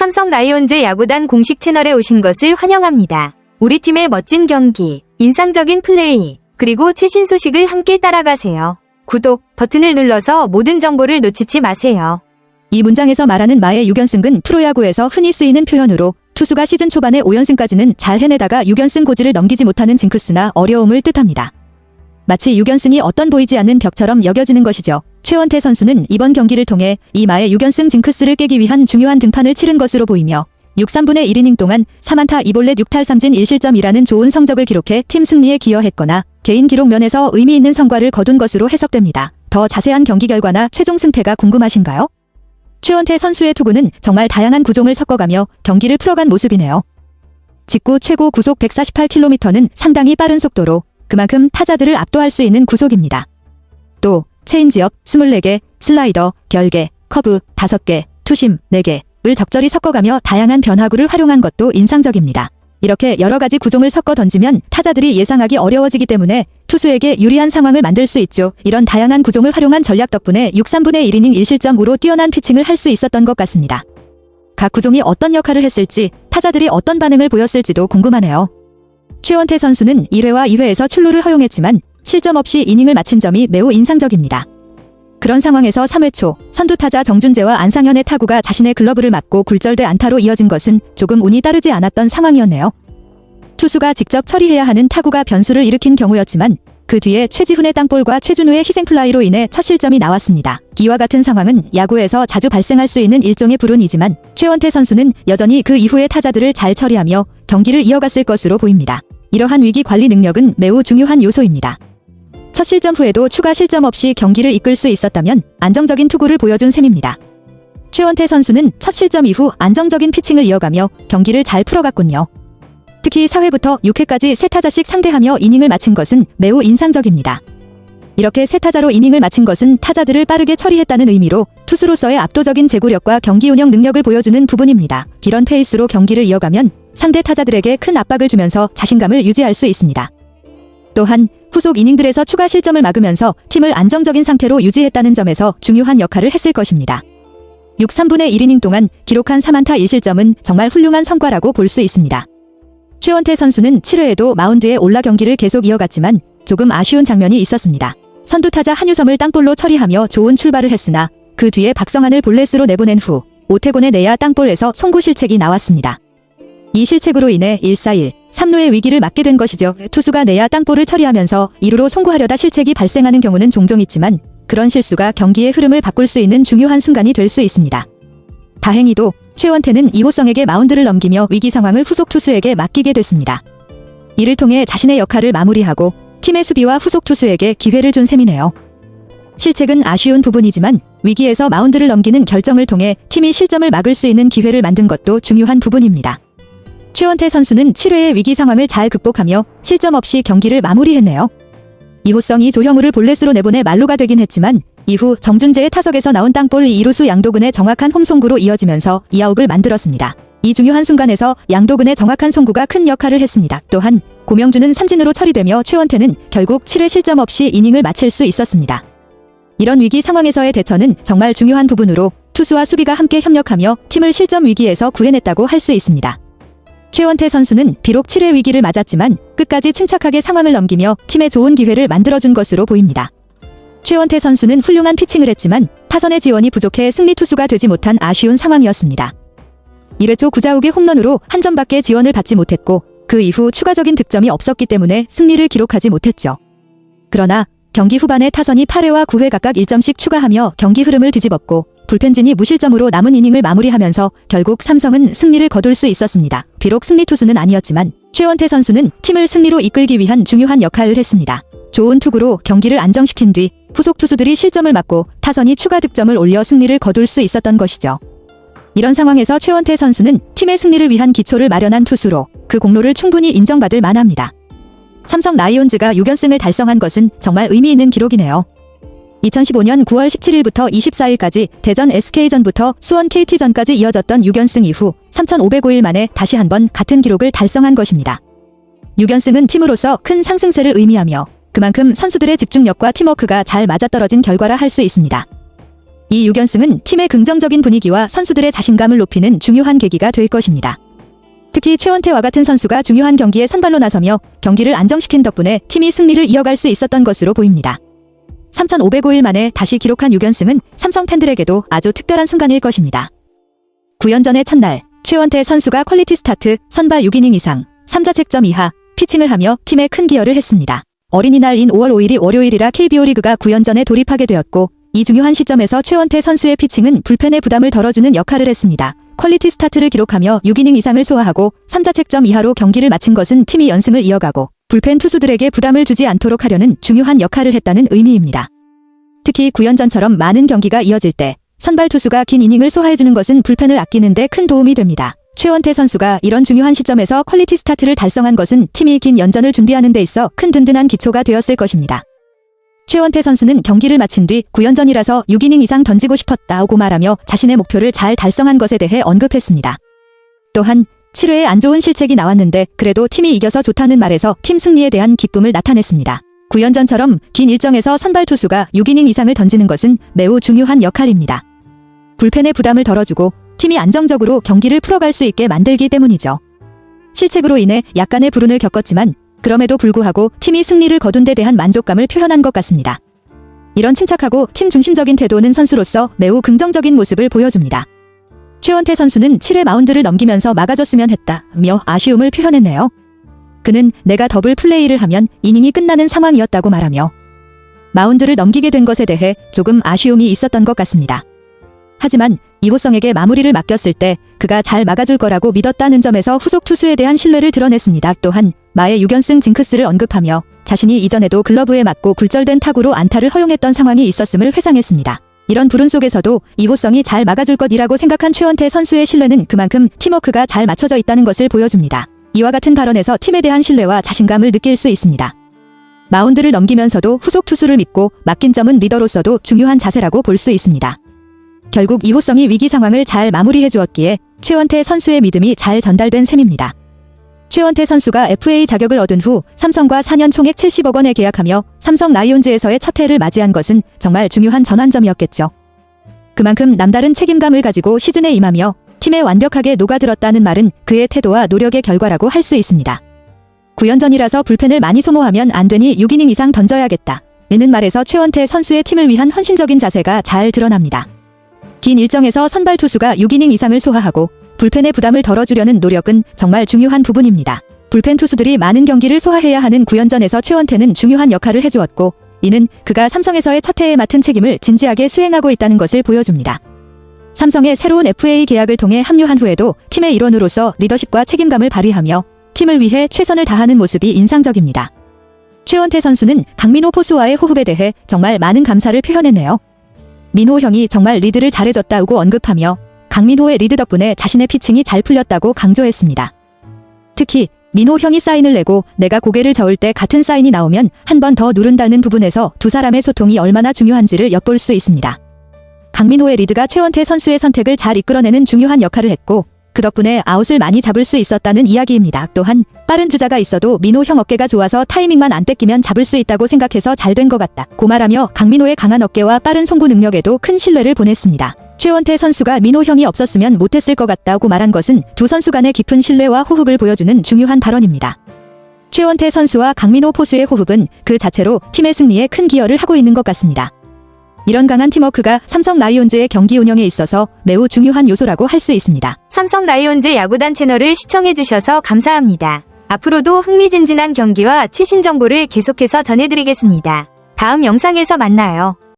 삼성 라이온즈 야구단 공식 채널에 오신 것을 환영합니다. 우리 팀의 멋진 경기, 인상적인 플레이, 그리고 최신 소식을 함께 따라가세요. 구독 버튼을 눌러서 모든 정보를 놓치지 마세요. 이 문장에서 말하는 마의 6연승은 프로야구에서 흔히 쓰이는 표현으로 투수가 시즌 초반에 5연승까지는 잘 해내다가 6연승 고지를 넘기지 못하는 징크스나 어려움을 뜻합니다. 마치 6연승이 어떤 보이지 않는 벽처럼 여겨지는 것이죠. 최원태 선수는 이번 경기를 통해 이 마의 6연승 징크스를 깨기 위한 중요한 등판을 치른 것으로 보이며 6, 3분의 1이닝 동안 3안타 2볼넷 6탈 3진 1실점이라는 좋은 성적을 기록해 팀 승리에 기여했거나 개인 기록 면에서 의미 있는 성과를 거둔 것으로 해석됩니다. 더 자세한 경기 결과나 최종 승패가 궁금하신가요? 최원태 선수의 투구는 정말 다양한 구종을 섞어가며 경기를 풀어간 모습이네요. 직구 최고 구속 148km는 상당히 빠른 속도로 그만큼 타자들을 압도할 수 있는 구속입니다. 또 체인지업 24개, 슬라이더, 결계, 커브 5개, 투심 4개를 적절히 섞어가며 다양한 변화구를 활용한 것도 인상적입니다. 이렇게 여러 가지 구종을 섞어 던지면 타자들이 예상하기 어려워지기 때문에 투수에게 유리한 상황을 만들 수 있죠. 이런 다양한 구종을 활용한 전략 덕분에 6, 3분의 1이닝 1실점으로 뛰어난 피칭을 할 수 있었던 것 같습니다. 각 구종이 어떤 역할을 했을지, 타자들이 어떤 반응을 보였을지도 궁금하네요. 최원태 선수는 1회와 2회에서 출루를 허용했지만 실점 없이 이닝을 마친 점이 매우 인상적입니다. 그런 상황에서 3회 초 선두타자 정준재와 안상현의 타구가 자신의 글러브를 맞고 굴절돼 안타로 이어진 것은 조금 운이 따르지 않았던 상황이었네요. 투수가 직접 처리해야 하는 타구가 변수를 일으킨 경우였지만 그 뒤에 최지훈의 땅볼과 최준우의 희생플라이로 인해 첫 실점이 나왔습니다. 이와 같은 상황은 야구에서 자주 발생할 수 있는 일종의 불운이지만 최원태 선수는 여전히 그 이후의 타자들을 잘 처리하며 경기를 이어갔을 것으로 보입니다. 이러한 위기 관리 능력은 매우 중요한 요소입니다. 첫 실점 후에도 추가 실점 없이 경기를 이끌 수 있었다면 안정적인 투구를 보여준 셈입니다. 최원태 선수는 첫 실점 이후 안정적인 피칭을 이어가며 경기를 잘 풀어갔군요. 특히 4회부터 6회까지 3타자씩 상대하며 이닝을 마친 것은 매우 인상적입니다. 이렇게 3타자로 이닝을 마친 것은 타자들을 빠르게 처리했다는 의미로 투수로서의 압도적인 제구력과 경기 운영 능력을 보여주는 부분입니다. 이런 페이스로 경기를 이어가면 상대 타자들에게 큰 압박을 주면서 자신감을 유지할 수 있습니다. 또한 후속 이닝들에서 추가 실점을 막으면서 팀을 안정적인 상태로 유지했다는 점에서 중요한 역할을 했을 것입니다. 6, 3분의 1이닝 동안 기록한 3안타 1실점은 정말 훌륭한 성과라고 볼 수 있습니다. 최원태 선수는 7회에도 마운드에 올라 경기를 계속 이어갔지만 조금 아쉬운 장면이 있었습니다. 선두타자 한유섬을 땅볼로 처리하며 좋은 출발을 했으나 그 뒤에 박성환을 볼넷으로 내보낸 후 오태곤의 내야 땅볼에서 송구 실책이 나왔습니다. 이 실책으로 인해 1-4-1, 3루의 위기를 맞게 된 것이죠. 투수가 내야 땅볼을 처리하면서 2루로 송구하려다 실책이 발생하는 경우는 종종 있지만 그런 실수가 경기의 흐름을 바꿀 수 있는 중요한 순간이 될 수 있습니다. 다행히도 최원태는 이호성에게 마운드를 넘기며 위기 상황을 후속 투수에게 맡기게 됐습니다. 이를 통해 자신의 역할을 마무리하고 팀의 수비와 후속 투수에게 기회를 준 셈이네요. 실책은 아쉬운 부분이지만 위기에서 마운드를 넘기는 결정을 통해 팀이 실점을 막을 수 있는 기회를 만든 것도 중요한 부분입니다. 최원태 선수는 7회의 위기 상황을 잘 극복하며 실점 없이 경기를 마무리했네요. 이호성이 조형우를 볼넷으로 내보내 만루가 되긴 했지만 이후 정준재의 타석에서 나온 땅볼 2루수 양도근의 정확한 홈송구로 이어지면서 2아웃을 만들었습니다. 이 중요한 순간에서 양도근의 정확한 송구가 큰 역할을 했습니다. 또한 고명준은 삼진으로 처리되며 최원태는 결국 7회 실점 없이 이닝을 마칠 수 있었습니다. 이런 위기 상황에서의 대처는 정말 중요한 부분으로 투수와 수비가 함께 협력하며 팀을 실점 위기에서 구해냈다고 할 수 있습니다. 최원태 선수는 비록 7회 위기를 맞았지만 끝까지 침착하게 상황을 넘기며 팀에 좋은 기회를 만들어준 것으로 보입니다. 최원태 선수는 훌륭한 피칭을 했지만 타선의 지원이 부족해 승리 투수가 되지 못한 아쉬운 상황이었습니다. 1회 초 구자욱의 홈런으로 한 점밖에 지원을 받지 못했고 그 이후 추가적인 득점이 없었기 때문에 승리를 기록하지 못했죠. 그러나 경기 후반에 타선이 8회와 9회 각각 1점씩 추가하며 경기 흐름을 뒤집었고 불펜진이 무실점으로 남은 이닝을 마무리하면서 결국 삼성은 승리를 거둘 수 있었습니다. 비록 승리 투수는 아니었지만 최원태 선수는 팀을 승리로 이끌기 위한 중요한 역할을 했습니다. 좋은 투구로 경기를 안정시킨 뒤 후속 투수들이 실점을 막고 타선이 추가 득점을 올려 승리를 거둘 수 있었던 것이죠. 이런 상황에서 최원태 선수는 팀의 승리를 위한 기초를 마련한 투수로 그 공로를 충분히 인정받을 만합니다. 삼성 라이온즈가 6연승을 달성한 것은 정말 의미 있는 기록이네요. 2015년 9월 17일부터 24일까지 대전 SK전부터 수원 KT전까지 이어졌던 6연승 이후 3,505일 만에 다시 한번 같은 기록을 달성한 것입니다. 6연승은 팀으로서 큰 상승세를 의미하며 그만큼 선수들의 집중력과 팀워크가 잘 맞아떨어진 결과라 할 수 있습니다. 이 6연승은 팀의 긍정적인 분위기와 선수들의 자신감을 높이는 중요한 계기가 될 것입니다. 특히 최원태와 같은 선수가 중요한 경기에 선발로 나서며 경기를 안정시킨 덕분에 팀이 승리를 이어갈 수 있었던 것으로 보입니다. 3,505일 만에 다시 기록한 6연승은 삼성 팬들에게도 아주 특별한 순간일 것입니다. 9연전의 첫날, 최원태 선수가 퀄리티 스타트, 선발 6이닝 이상, 3자책점 이하, 피칭을 하며 팀에 큰 기여를 했습니다. 어린이날인 5월 5일이 월요일이라 KBO 리그가 9연전에 돌입하게 되었고, 이 중요한 시점에서 최원태 선수의 피칭은 불펜의 부담을 덜어주는 역할을 했습니다. 퀄리티 스타트를 기록하며 6이닝 이상을 소화하고 3자책점 이하로 경기를 마친 것은 팀이 연승을 이어가고 불펜 투수들에게 부담을 주지 않도록 하려는 중요한 역할을 했다는 의미입니다. 특히 9연전처럼 많은 경기가 이어질 때 선발 투수가 긴 이닝을 소화해주는 것은 불펜을 아끼는 데 큰 도움이 됩니다. 최원태 선수가 이런 중요한 시점에서 퀄리티 스타트를 달성한 것은 팀이 긴 연전을 준비하는 데 있어 큰 든든한 기초가 되었을 것입니다. 최원태 선수는 경기를 마친 뒤 9연전이라서 6이닝 이상 던지고 싶었다고 말하며 자신의 목표를 잘 달성한 것에 대해 언급했습니다. 또한 7회에 안 좋은 실책이 나왔는데 그래도 팀이 이겨서 좋다는 말에서 팀 승리에 대한 기쁨을 나타냈습니다. 9연전처럼 긴 일정에서 선발 투수가 6이닝 이상을 던지는 것은 매우 중요한 역할입니다. 불펜의 부담을 덜어주고 팀이 안정적으로 경기를 풀어갈 수 있게 만들기 때문이죠. 실책으로 인해 약간의 불운을 겪었지만 그럼에도 불구하고 팀이 승리를 거둔 데 대한 만족감을 표현한 것 같습니다. 이런 침착하고 팀 중심적인 태도는 선수로서 매우 긍정적인 모습을 보여줍니다. 최원태 선수는 7회 마운드를 넘기면서 막아줬으면 했다며 아쉬움을 표현했네요. 그는 내가 더블 플레이를 하면 이닝이 끝나는 상황이었다고 말하며 마운드를 넘기게 된 것에 대해 조금 아쉬움이 있었던 것 같습니다. 하지만 이호성에게 마무리를 맡겼을 때 그가 잘 막아줄 거라고 믿었다는 점에서 후속 투수에 대한 신뢰를 드러냈습니다. 또한 마의 6연승 징크스를 언급하며 자신이 이전에도 글러브에 맞고 굴절된 타구로 안타를 허용했던 상황이 있었음을 회상했습니다. 이런 불운 속에서도 이호성이 잘 막아줄 것이라고 생각한 최원태 선수의 신뢰는 그만큼 팀워크가 잘 맞춰져 있다는 것을 보여줍니다. 이와 같은 발언에서 팀에 대한 신뢰와 자신감을 느낄 수 있습니다. 마운드를 넘기면서도 후속 투수를 믿고 맡긴 점은 리더로서도 중요한 자세라고 볼 수 있습니다. 결국 이호성이 위기 상황을 잘 마무리해 주었기에 최원태 선수의 믿음이 잘 전달된 셈입니다. 최원태 선수가 FA 자격을 얻은 후 삼성과 4년 총액 70억 원에 계약하며 삼성 라이온즈에서의 첫 해를 맞이한 것은 정말 중요한 전환점이었겠죠. 그만큼 남다른 책임감을 가지고 시즌에 임하며 팀에 완벽하게 녹아들었다는 말은 그의 태도와 노력의 결과라고 할 수 있습니다. 9연전이라서 불펜을 많이 소모하면 안 되니 6이닝 이상 던져야겠다. 이는 말에서 최원태 선수의 팀을 위한 헌신적인 자세가 잘 드러납니다. 긴 일정에서 선발 투수가 6이닝 이상을 소화하고 불펜의 부담을 덜어주려는 노력은 정말 중요한 부분입니다. 불펜 투수들이 많은 경기를 소화해야 하는 9연전에서 최원태는 중요한 역할을 해주었고 이는 그가 삼성에서의 첫 해에 맡은 책임을 진지하게 수행하고 있다는 것을 보여줍니다. 삼성의 새로운 FA 계약을 통해 합류한 후에도 팀의 일원으로서 리더십과 책임감을 발휘하며 팀을 위해 최선을 다하는 모습이 인상적입니다. 최원태 선수는 강민호 포수와의 호흡에 대해 정말 많은 감사를 표현했네요. 민호 형이 정말 리드를 잘해줬다고 언급하며 강민호의 리드 덕분에 자신의 피칭이 잘 풀렸다고 강조했습니다. 특히 민호 형이 사인을 내고 내가 고개를 저을 때 같은 사인이 나오면 한 번 더 누른다는 부분에서 두 사람의 소통이 얼마나 중요한지를 엿볼 수 있습니다. 강민호의 리드가 최원태 선수의 선택을 잘 이끌어내는 중요한 역할을 했고 그 덕분에 아웃을 많이 잡을 수 있었다는 이야기입니다. 또한 빠른 주자가 있어도 민호 형 어깨가 좋아서 타이밍만 안 뺏기면 잡을 수 있다고 생각해서 잘 된 것 같다 고 말하며 강민호의 강한 어깨와 빠른 송구 능력에도 큰 신뢰를 보냈습니다. 최원태 선수가 민호 형이 없었으면 못했을 것 같다고 말한 것은 두 선수 간의 깊은 신뢰와 호흡을 보여주는 중요한 발언입니다. 최원태 선수와 강민호 포수의 호흡은 그 자체로 팀의 승리에 큰 기여를 하고 있는 것 같습니다. 이런 강한 팀워크가 삼성 라이온즈의 경기 운영에 있어서 매우 중요한 요소라고 할 수 있습니다. 삼성 라이온즈 야구단 채널을 시청해주셔서 감사합니다. 앞으로도 흥미진진한 경기와 최신 정보를 계속해서 전해드리겠습니다. 다음 영상에서 만나요.